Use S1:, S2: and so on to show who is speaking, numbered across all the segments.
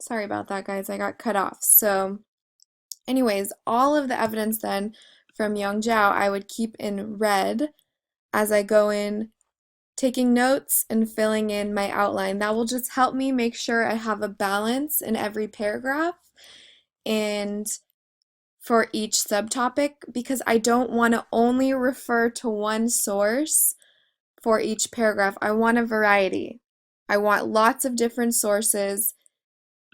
S1: sorry about that, guys. I got cut off. So, anyways, all of the evidence then from Yang Jiao I would keep in red as I go in taking notes and filling in my outline. That will just help me make sure I have a balance in every paragraph and for each subtopic because I don't want to only refer to one source for each paragraph. I want a variety. I want lots of different sources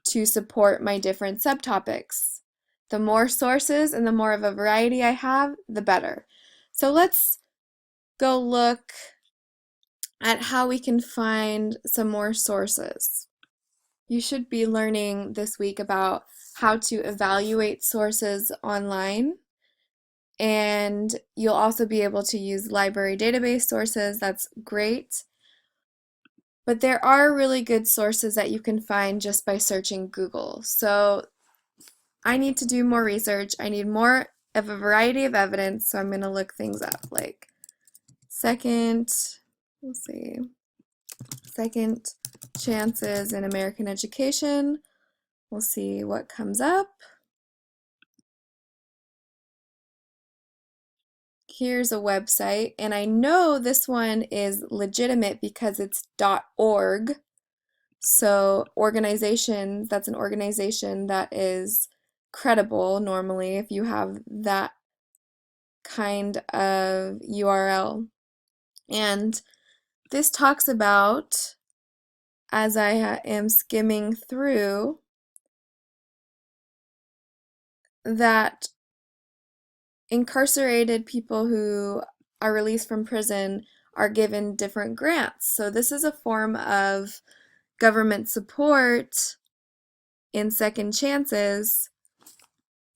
S1: to support my different subtopics. The more sources and the more of a variety I have, the better. So let's go look at how we can find some more sources. You should be learning this week about how to evaluate sources online, and you'll also be able to use library database sources. That's great. But there are really good sources that you can find just by searching Google. So I need to do more research. I need more of a variety of evidence, so I'm going to look things up like second chances in American education. We'll see what comes up. Here's a website, and I know this one is legitimate because it's .org. So organizations, that's an organization that is credible normally if you have that kind of URL. And this talks about, as I am skimming through, that incarcerated people who are released from prison are given different grants. So this is a form of government support in second chances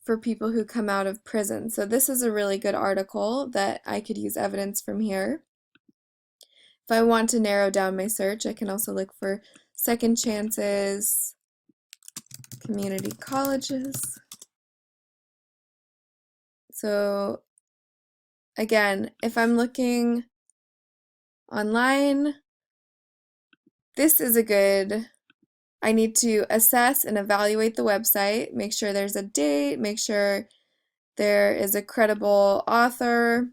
S1: for people who come out of prison. So this is a really good article that I could use evidence from here. If I want to narrow down my search, I can also look for second chances, community colleges. So again, if I'm looking online, this is a good, I need to assess and evaluate the website, make sure there's a date, make sure there is a credible author.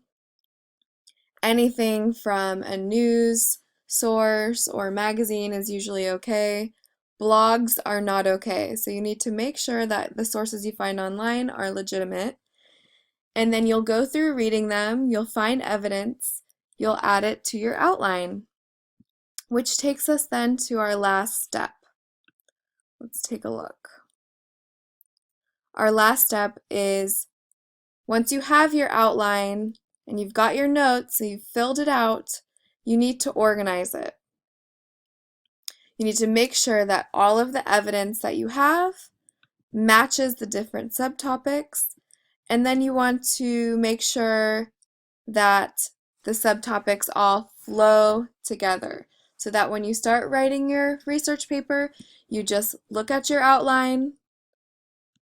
S1: Anything from a news source or magazine is usually okay. Blogs are not okay, so you need to make sure that the sources you find online are legitimate. And then you'll go through reading them, you'll find evidence, you'll add it to your outline, which takes us then to our last step. Let's take a look. Our last step is once you have your outline and you've got your notes, so you've filled it out, you need to organize it. You need to make sure that all of the evidence that you have matches the different subtopics, and then you want to make sure that the subtopics all flow together so that when you start writing your research paper, you just look at your outline,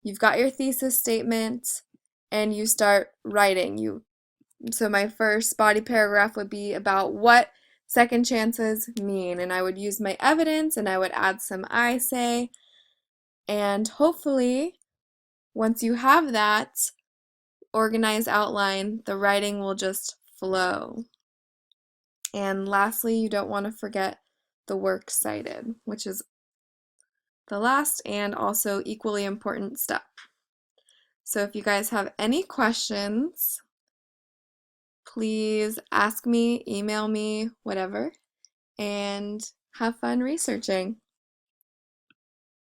S1: you've got your thesis statement, and you start writing. So my first body paragraph would be about what second chances mean, and I would use my evidence and I would add some I say, and hopefully once you have that organized outline, the writing will just flow. And lastly, you don't want to forget the works cited, which is the last and also equally important step. So if you guys have any questions, please ask me, email me, whatever, and have fun researching.